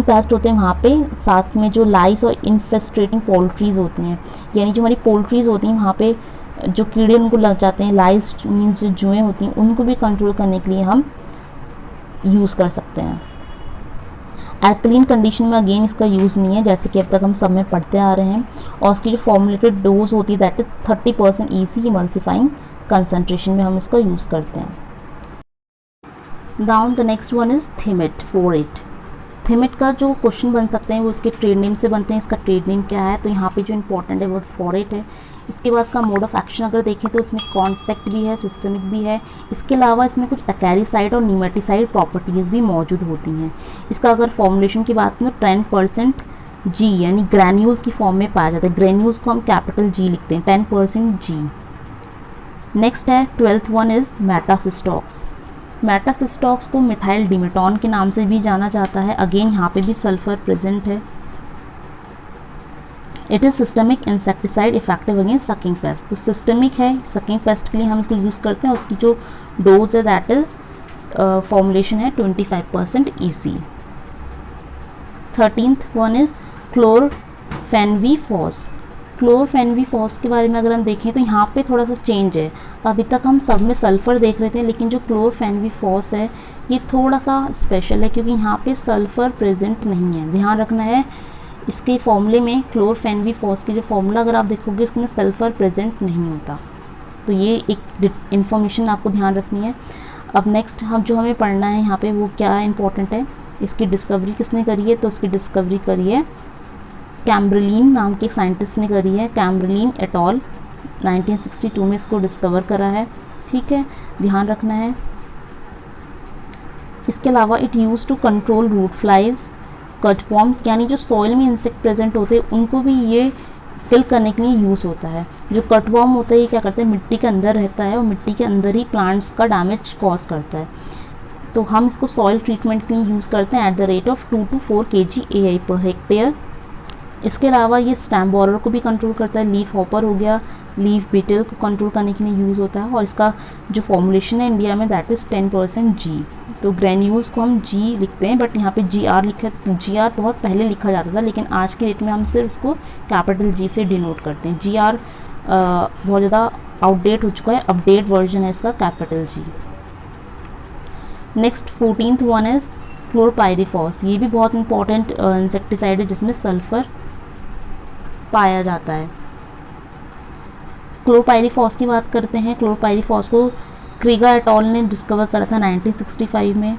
पेस्ट होते हैं वहाँ पे, साथ में जो लाइस और इन्फेस्ट्रेटिंग पोल्ट्रीज़ होती हैं, यानी जो हमारी पोल्ट्रीज़ होती हैं वहाँ पे जो कीड़े उनको लग जाते हैं, लाइस मीन्स जो जुएँ होती हैं, उनको भी कंट्रोल करने के लिए हम यूज़ कर सकते हैं। एल्कलीन कंडीशन में अगेन इसका यूज़ नहीं है, जैसे कि अब तक हम सब में पढ़ते आ रहे हैं। और उसकी जो फॉर्मुलेटेड डोज होती है that is 30% EC emulsifying concentration में हम इसका यूज़ करते हैं। Down the next one is thimet 4-8। Thimet का जो क्वेश्चन बन सकते हैं वो इसके ट्रेड नेम से बनते हैं। इसका ट्रेड नेम क्या है, तो यहाँ पे जो इंपॉर्टेंट है वो 4-8 है। इसके बाद इसका मोड ऑफ एक्शन अगर देखें तो इसमें कॉन्टैक्ट भी है, सिस्टमिक भी है। इसके अलावा इसमें कुछ एक्रेडिसाइड और निमेटिसाइड प्रॉपर्टीज़ भी मौजूद होती हैं। इसका अगर फॉर्मुलेशन की बात करें 10% G यानी ग्रैन्यूल्स की फॉर्म में पाया जाता है। ग्रैन्यूल्स को हम कैपिटल G लिखते हैं, 10% G। नेक्स्ट है 12th one is Metasystox. Metasystox को मिथाइल डिमेटॉन के नाम से भी जाना जाता है। अगेन यहाँ पे भी सल्फर प्रेजेंट है। It is systemic insecticide effective against sucking paste. तो सिस्टमिक है, सकिंग पेस्ट के लिए हम इसको यूज़ करते हैं। उसकी जो डोज है दैट इज़ फॉर्मुलेशन है 25% EC। 13th one is chlorfenvinphos. Chlorfenvinphos के बारे में अगर हम देखें तो यहाँ पे थोड़ा सा चेंज है। अभी तक हम सब में सल्फ़र देख रहे थे, लेकिन जो क्लोरफेनवीफॉस है ये थोड़ा सा स्पेशल है क्योंकि यहाँ पे सल्फ़र प्रेजेंट नहीं है। ध्यान रखना है, इसके फॉर्मूले में क्लोरफेनवीफॉस की जो फॉर्मूला अगर आप देखोगे इसमें सल्फ़र प्रेजेंट नहीं होता। तो ये एक इन्फॉर्मेशन आपको ध्यान रखनी है। अब नेक्स्ट हमें पढ़ना है यहाँ पे वो क्या इंपॉर्टेंट है। इसकी डिस्कवरी किसने करी है, तो उसकी डिस्कवरी करी है कैम्ब्रेलिन नाम के साइंटिस्ट ने करी है। कैम्ब्रेलिन एट ऑल 1962 में इसको डिस्कवर करा है, ठीक है, ध्यान रखना है। इसके अलावा it use to control root flies, cutworms, यानी जो सॉइल में इंसेक्ट प्रेजेंट होते हैं उनको भी ये किल करने के लिए यूज़ होता है। जो कटवॉर्म होता है ये क्या करता है, मिट्टी के अंदर रहता है और मिट्टी के अंदर ही प्लांट्स का डैमेज कॉज करता है। तो हम इसको सॉइल ट्रीटमेंट के लिए यूज़ करते हैं at the rate of 2 to 4 kg AI per hectare. इसके अलावा ये स्टैम बोरर को भी कंट्रोल करता है। लीफ हॉपर हो गया, लीफ बीटल को कंट्रोल करने के लिए यूज़ होता है। और इसका जो फॉर्मुलेशन है इंडिया में दैट इज़ 10% G। तो ग्रैन्यूल्स को हम G लिखते हैं, बट यहाँ पे GR लिखा है। तो GR बहुत पहले लिखा जाता था, लेकिन आज के डेट में हम सिर्फ इसको कैपिटल G से डिनोट करते हैं। GR बहुत ज़्यादा आउटडेट हो चुका है, अपडेट वर्जन है इसका capital G। Next 14th one is chlorpyrifos. ये भी बहुत इंपॉर्टेंट इंसेक्टिसाइड है जिसमें सल्फ़र पाया जाता है। क्लोरोपाइरीफॉस की बात करते हैं। क्लोरोपाइरीफॉस को क्रीगर एट ऑल ने डिस्कवर करा था 1965 में।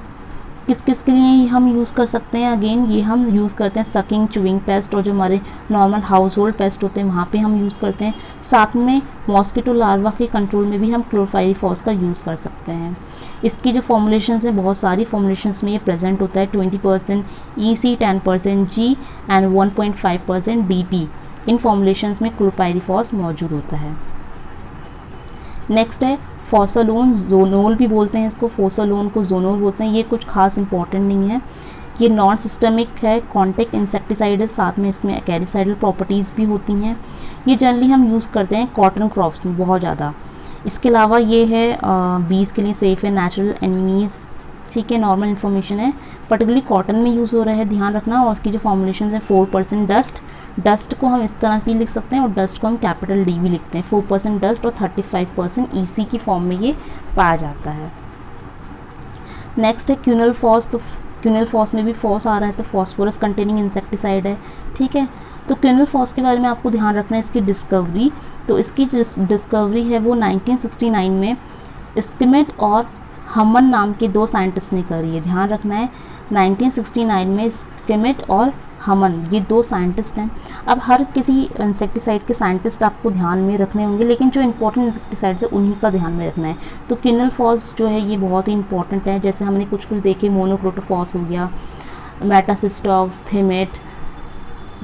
किस किस के लिए हम यूज़ कर सकते हैं? अगेन ये हम यूज़ करते हैं सकिंग, च्यूइंग पेस्ट और जो हमारे नॉर्मल हाउस होल्ड पेस्ट होते हैं वहाँ पे हम यूज़ करते हैं। साथ में मॉस्किटो लार्वा के कंट्रोल में भी हम क्लोरोपाइरीफॉस का यूज़ कर सकते हैं। इसकी जो फॉर्मुलेशंस है, बहुत सारी फॉर्मुलेशंस में ये प्रेजेंट होता है। 20% EC, 10% G and 1.5% DP। In formulations में क्लोरोपाइरीफॉस मौजूद होता है। नेक्स्ट है फॉसलोन, जोनोल भी बोलते हैं इसको, फोसलोन को जोनोल बोलते हैं। ये कुछ खास इंपॉर्टेंट नहीं है। ये नॉन सिस्टमिक है, कॉन्टैक्ट इंसेक्टिसाइड है, साथ में इसमें कैरिसाइडल प्रॉपर्टीज़ भी होती हैं। ये जनरली हम यूज़ करते हैं कॉटन क्रॉप्स में बहुत ज़्यादा। इसके अलावा ये है बीज के लिए सेफ़ है, नेचुरल एनिमीज़, ठीक है, नॉर्मल इन्फॉर्मेशन है। पर्टिकुलरली कॉटन में यूज़ हो रहा है, ध्यान रखना। और उसकी जो फॉर्मुलेशन है 4% डस्ट को हम इस तरह भी लिख सकते हैं और डस्ट को हम कैपिटल D भी लिखते हैं। 4% डस्ट और 35% EC की फॉर्म में ये पाया जाता है। नेक्स्ट है क्यूनलफॉस। तो क्यूनलफॉस में भी फॉस आ रहा है, तो फॉस्फोरस कंटेनिंग इंसेक्टिसाइड है, ठीक है। तो क्यूनलफॉस के बारे में आपको ध्यान रखना है इसकी डिस्कवरी। तो इसकी डिस्कवरी है वो 1969 में स्किमेट और हमन नाम के दो साइंटिस्ट ने करी है। ध्यान रखना है 1969 में स्किमेट और हमन, ये दो साइंटिस्ट हैं। अब हर किसी इंसेक्टिसाइड के साइंटिस्ट आपको ध्यान में रखने होंगे, लेकिन जो इंपॉर्टेंट इंसेक्टिसाइड्स है उन्हीं का ध्यान में रखना है। तो क्यूनलफॉस जो है ये बहुत ही इंपॉर्टेंट है। जैसे हमने कुछ देखे, मोनोक्रोटोफॉस हो गया, मेटासिस्टॉक्स, थिमेट,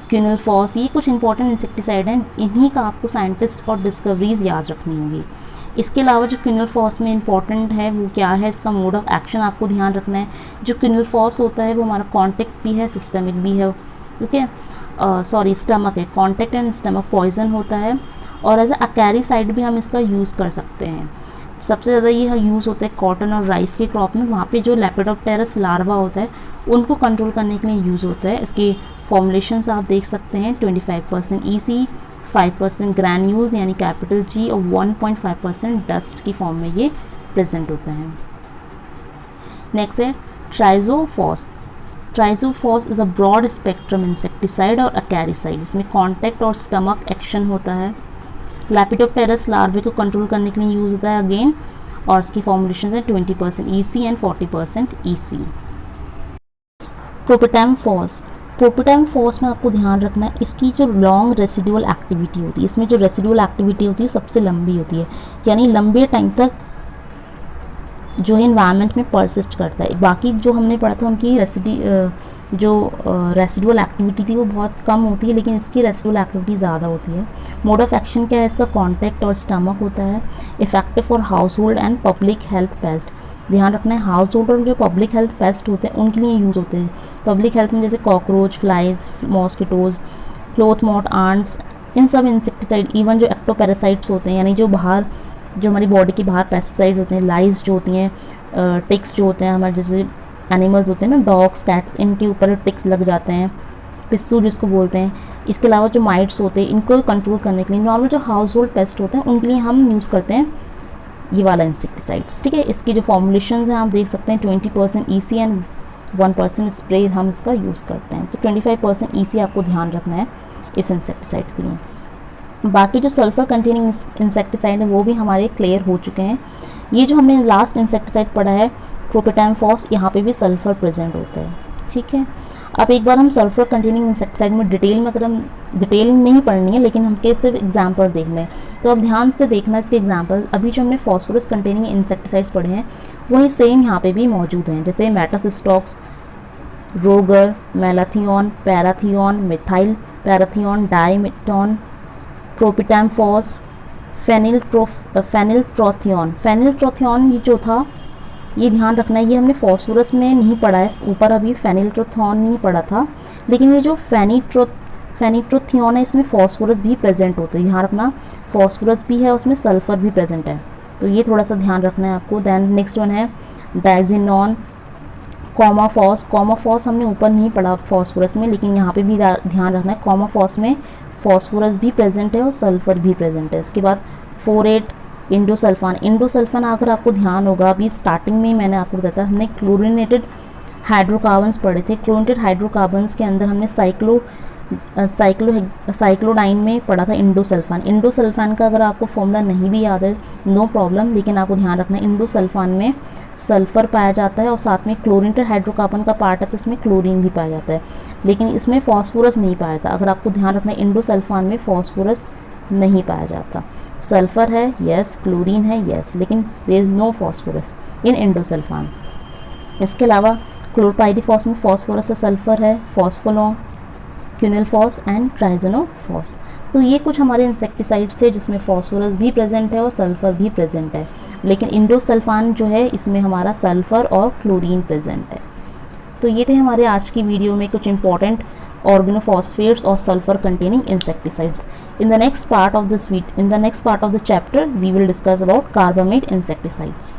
क्यूनलफॉस, ये कुछ इंपॉर्टेंट इंसेक्टिसाइड हैं। इन्हीं का आपको साइंटिस्ट और डिस्कवरीज याद रखनी होगी। इसके अलावा जो क्यूनलफॉस में इंपॉर्टेंट है वो क्या है, इसका मोड ऑफ एक्शन आपको ध्यान रखना है। जो क्यूनलफॉस होता है वो हमारा कॉन्टैक्ट भी है, सिस्टमिक भी है, ठीक है, सॉरी स्टमक है, कॉन्टैक्ट एंड स्टमक पॉइजन होता है। और एज अकैरिसाइड भी हम इसका यूज़ कर सकते हैं। सबसे ज़्यादा ये यूज़ होता है कॉटन और राइस के क्रॉप में, वहाँ पे जो लेपिडोप्टेरस लार्वा होता है उनको कंट्रोल करने के लिए यूज़ होता है। इसकी फॉर्मुलेशंस आप देख सकते हैं 25% EC, 5% ग्रैन्यूल्स यानी कैपिटल G और 1.5% डस्ट की फॉर्म में ये प्रेजेंट होता है। नेक्स्ट है triazophos. Triazophos is a broad spectrum insecticide और अकैरिसाइड। इसमें कॉन्टैक्ट और स्टमक एक्शन होता है। लेपिडोप्टेरस लार्वे को कंट्रोल करने के लिए यूज़ होता है अगेन, और इसकी फॉर्मुलेशन है 20% EC एंड 40% EC। प्रोपिटेमफॉस। प्रोपिटेमफॉस में आपको ध्यान रखना है इसकी जो लॉन्ग रेसिडुअल एक्टिविटी होती है, इसमें जो रेसिडुअल एक्टिविटी होती है सबसे लंबी होती है, यानी लंबे टाइम तक जो है इन्वायरमेंट में परसिस्ट करता है। बाकी जो हमने पढ़ा था उनकी रेसिडुअल एक्टिविटी थी वो बहुत कम होती है, लेकिन इसकी रेसिडुअल एक्टिविटी ज़्यादा होती है। मोड ऑफ एक्शन क्या है इसका, कॉन्टैक्ट और स्टमक होता है। Effective for house hold and public health paste. ध्यान रखना है हाउस होल्ड और जो पब्लिक हेल्थ पेस्ट होते हैं उनके लिए यूज़ होते हैं। पब्लिक हेल्थ में जैसे cockroach, flies, mosquitoes, cloth moth, ants, इन सब इंसेक्टिसाइड, इवन जो एक्टोपैरासाइट्स होते हैं यानी जो बाहर जो हमारी बॉडी के बाहर पेस्टिसाइड्स होते हैं, लाइस जो होती हैं, टिक्स जो होते हैं हमारे जैसे एनिमल्स होते हैं ना, डॉग्स, कैट्स, इनके ऊपर टिक्स लग जाते हैं, पिस्सू जिसको बोलते हैं। इसके अलावा जो माइट्स होते हैं इनको कंट्रोल करने के लिए नॉर्मल जो हाउस होल्ड पेस्ट होते हैं उनके लिए हम यूज़ करते हैं ये वाला इंसेक्टिसाइड्स, ठीक है। इसकी जो फॉर्मुलेशंस हैं आप देख सकते हैं 20% EC एंड 1% स्प्रे हम इसका यूज़ करते हैं। तो 25% EC आपको ध्यान रखना है इस इंसेक्टिसाइड्स के लिए। बाकी जो सल्फर कंटेनिंग इंसेक्टिसाइड है वो भी हमारे क्लियर हो चुके हैं। ये जो हमने लास्ट इंसेक्टिसाइड पढ़ा है प्रोपिटेमफॉस, यहाँ पे भी सल्फर प्रेजेंट होता है, ठीक है। अब एक बार हम सल्फर कंटेनिंग इंसेक्टिसाइड में डिटेल में, अगर हम डिटेल नहीं पढ़नी है लेकिन हमके सिर्फ एग्जांपल देखने हैं, तो अब ध्यान से देखना इसके एग्जांपल। अभी जो हमने फॉस्फोरस कंटेनिंग इंसेक्टिसाइड्स पढ़े हैं वही सेम यहाँ पे भी मौजूद हैं, जैसे मेटासिस्टॉक्स, रोगर, मेलाथियोन, पैराथियोन, मिथाइल पैराथियोन, डाइमेटोन, प्रोपिटेमफॉस, फेनिलट्रोथियोन। फेनिलट्रोथियोन ये जो था ये ध्यान रखना है, ये हमने फॉस्फोरस में नहीं पढ़ा है ऊपर, अभी फेनिलट्रोथियोन नहीं पढ़ा था, लेकिन ये जो फेनिट्रोथियोन है इसमें फॉस्फोरस भी प्रेजेंट होता है। ध्यान रखना फॉस्फोरस भी है उसमें, सल्फर भी प्रेजेंट है, तो ये थोड़ा सा ध्यान रखना है आपको। देन नेक्स्ट वन है डाइजिनॉन, कॉमाफॉस। कॉमाफॉस हमने ऊपर नहीं पढ़ा फॉस्फोरस में, लेकिन यहाँ पे भी ध्यान रखना है कॉमाफॉस में फॉस्फोरस भी प्रेजेंट है और सल्फर भी प्रेजेंट है। इसके बाद 4,8 इंडोसल्फान। इंडोसल्फान अगर आपको ध्यान होगा, अभी स्टार्टिंग में मैंने आपको बताया था हमने क्लोरिनेटेड हाइड्रोकार्बन्स पढ़े थे। क्लोरिनेटेड हाइड्रोकार्बन्स के अंदर हमने साइक्लोडाइन में पढ़ा था इंडोसल्फान। इंडोसल्फान का अगर आपको फॉर्मूला नहीं भी याद है नो प्रॉब्लम, लेकिन आपको ध्यान रखना है इंडोसल्फान में सल्फर पाया जाता है और साथ में क्लोरीन हाइड्रोकार्बन का पार्ट है तो इसमें क्लोरीन भी पाया जाता है, लेकिन इसमें फॉस्फोरस नहीं पाया जाता। अगर आपको ध्यान रखना है इंडोसल्फान में फॉस्फोरस नहीं पाया जाता। सल्फर है यस, क्लोरीन है यस, लेकिन there is no phosphorus in endosulfan. इसके अलावा क्लोरोपाइरीफॉस में फॉस्फोरस है, सल्फर है, फॉस्फोनॉल, क्यूनिलफॉस एंड ट्राइजनोफॉस। तो ये कुछ हमारे इंसेक्टिसाइड्स थे जिसमें फॉस्फोरस भी प्रेजेंट है और सल्फर भी प्रेजेंट है, लेकिन इंडोसल्फान जो है इसमें हमारा सल्फर और क्लोरीन प्रेजेंट है। तो ये थे हमारे आज की वीडियो में कुछ important organophosphates or sulfur containing insecticides. In the next part of the chapter we will discuss about carbamate insecticides.